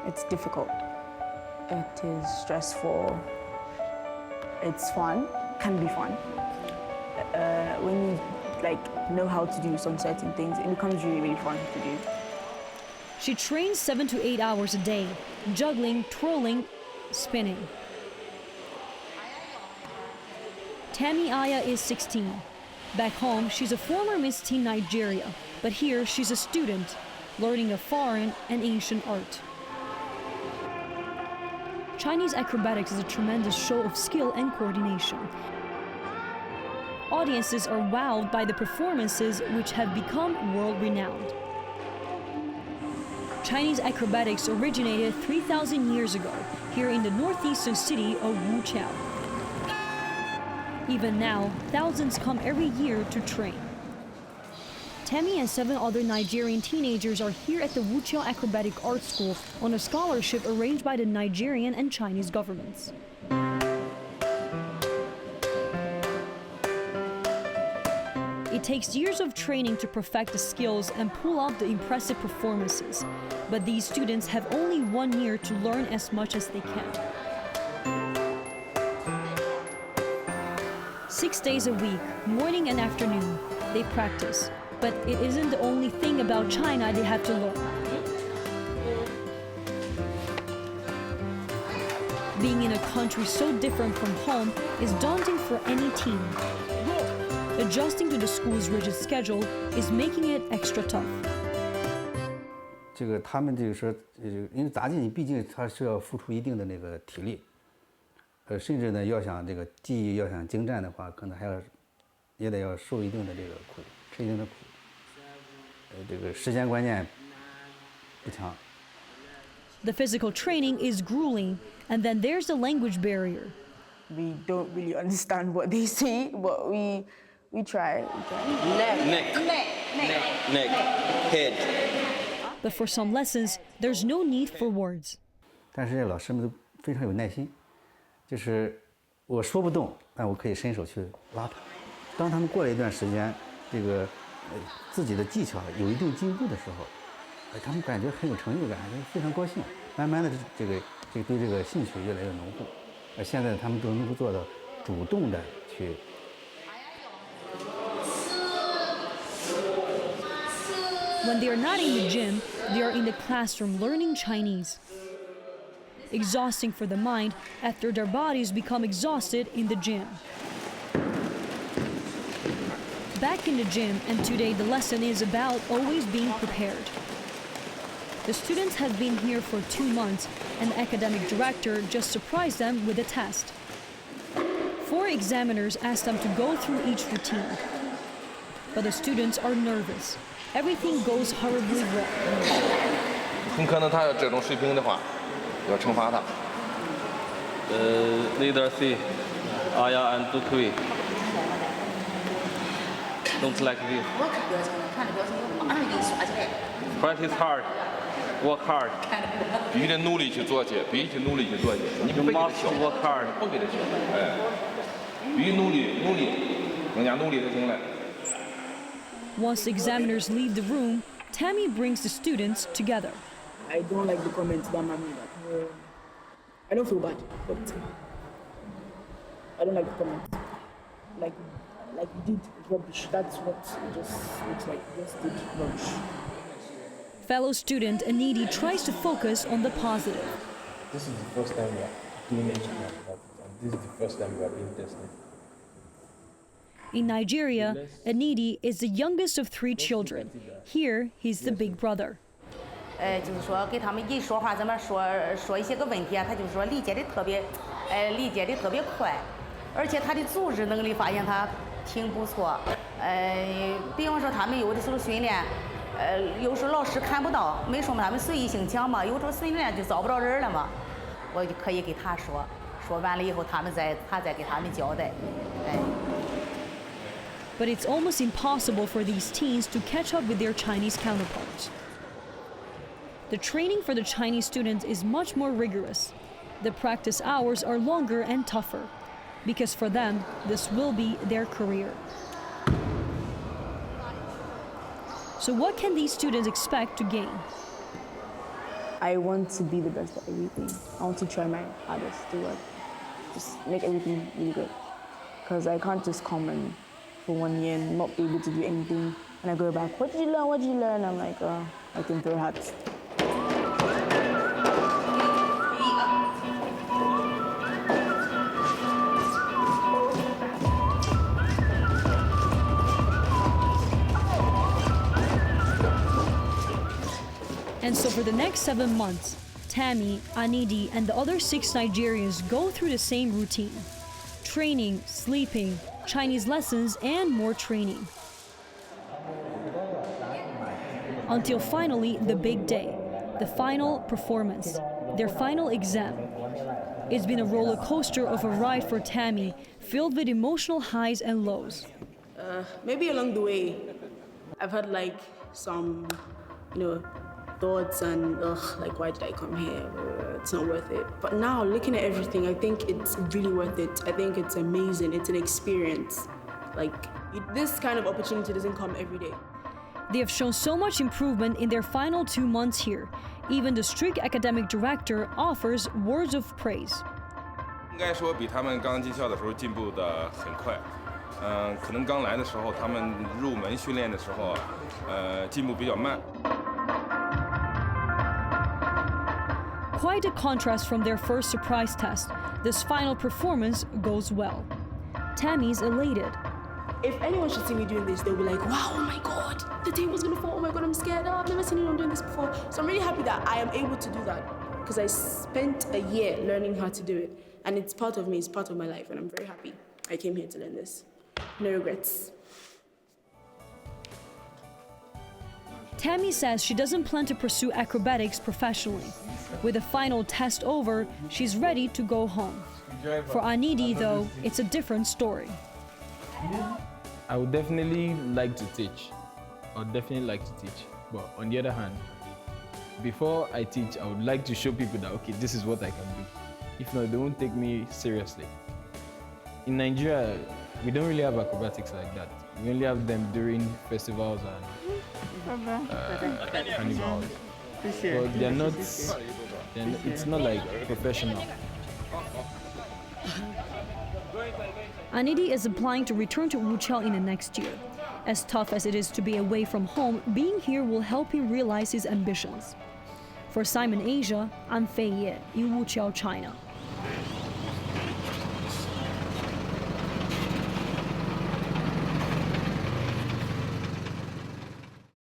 It's difficult. It is stressful. It's fun, can be fun. When you know how to do some certain things, it becomes really, really fun to do. She trains 7 to 8 hours a day, juggling, twirling, spinning. Tammy Aya is 16. Back home, she's a former Miss Teen Nigeria, but here she's a student, learning a foreign and ancient art. Chinese acrobatics is a tremendous show of skill and coordination. Audiences are wowed by the performances, which have become world-renowned. Chinese acrobatics originated 3,000 years ago here in the northeastern city of Wuqiao. Even now, thousands come every year to train. Tammy and 7 other Nigerian teenagers are here at the Wuqiao Acrobatic Art School on a scholarship arranged by the Nigerian and Chinese governments. It takes years of training to perfect the skills and pull off the impressive performances. But these students have only 1 year to learn as much as they can. 6 days a week, morning and afternoon, they practice. But it isn't the only thing about China they have to learn. Being in a country so different from home is daunting for any teen. Adjusting to the school's rigid schedule is making it extra tough. 他们就是说，因为杂技你毕竟它是要付出一定的那个体力，甚至呢要想这个技艺要想精湛的话，可能也得要受一定的这个苦，吃一定的苦。这个时间观念不强。The physical training is grueling, and then there's the language barrier. We don't really understand what they say, but we try. Neck, head. But for some lessons, there's no need for words. 但是老师们都非常有耐心，就是我说不动，但我可以伸手去拉他。当他们过了一段时间，这个自己的技巧有一定进步的时候，他们感觉很有成就感，非常高兴。慢慢的，对这个兴趣越来越浓厚。现在他们都能够做到主动的去。When they are not in the gym, they are in the classroom learning Chinese. Exhausting for the mind after their bodies become exhausted in the gym. Back in the gym, and today the lesson is about always being prepared. The students have been here for 2 months, and the academic director just surprised them with a test. 4 examiners asked them to go through each routine. But the students are nervous. Everything goes horribly wrong. 很可能他要这种水平的话，要惩罚他。Leader C, Aya and Dukui. Don't like this. Practice hard, work hard. 必须得努力去做去，必须努力去做去。你不给他 must work hard. 不给他学，必须努力，更加努力才行了。 Once the examiners leave the room, Tammy brings the students together. I don't like the comments that Mama made. I don't feel bad, but I don't like the comments. Like you did rubbish. That's what it just looks like. You just did rubbish. Fellow student Anidi tries to focus on the positive. This is the first time we are doing Asian acrobatics, and this is the first time we are being tested. In Nigeria, Anidi is the youngest of 3 children. Here, he's the big brother. 就是说给他们一说话，咱们说一些个问题啊，他就是说理解的特别快，而且他的组织能力发现他挺不错。比方说他们有的时候训练，有时候老师看不到，没说嘛，他们随意性强嘛，有时候训练就找不着人了嘛，我就可以给他说，说完了以后他再给他们交代，But it's almost impossible for these teens to catch up with their Chinese counterparts. The training for the Chinese students is much more rigorous. The practice hours are longer and tougher, because for them, this will be their career. So what can these students expect to gain? I want to be the best at everything. I want to try my hardest to just make everything really good. Because I can't just come and for 1 year and not be able to do anything. And I go back, what did you learn? What did you learn? I'm like, I can throw hats. And so for the next 7 months, Tammy, Anidi, and the other 6 Nigerians go through the same routine. Training, sleeping, Chinese lessons, and more training. Until finally the big day, the final performance, their final exam. It's been a roller coaster of a ride for Tammy, filled with emotional highs and lows. Maybe along the way, I've had like some, thoughts and like why did I come here? It's not worth it. But now looking at everything, I think it's really worth it. I think it's amazing. It's an experience. Like this kind of opportunity doesn't come every day. They have shown so much improvement in their final 2 months here. Even the strict academic director offers words of praise. 应该说比他们刚进校的时候进步的很快。可能刚来的时候，他们入门训练的时候，进步比较慢。 Quite a contrast from their first surprise test. This final performance goes well. Tammy's elated. If anyone should see me doing this, they'll be like, wow, oh my God, the table's gonna fall, oh my God, I'm scared, I've never seen anyone doing this before. So I'm really happy that I am able to do that because I spent a year learning how to do it. And it's part of me, it's part of my life, and I'm very happy I came here to learn this. No regrets. Tammy says she doesn't plan to pursue acrobatics professionally. With the final test over, she's ready to go home. For Anidi, though, it's a different story. I would definitely like to teach. But on the other hand, before I teach, I would like to show people that, okay, this is what I can do. If not, they won't take me seriously. In Nigeria, we don't really have acrobatics like that. We only have them during festivals and carnivals. But they're not, it's not like professional. Anidi is applying to return to Wuqiao in the next year. As tough as it is to be away from home, being here will help him realize his ambitions. For Simon Asia, I'm Fei Ye in Wuqiao, China.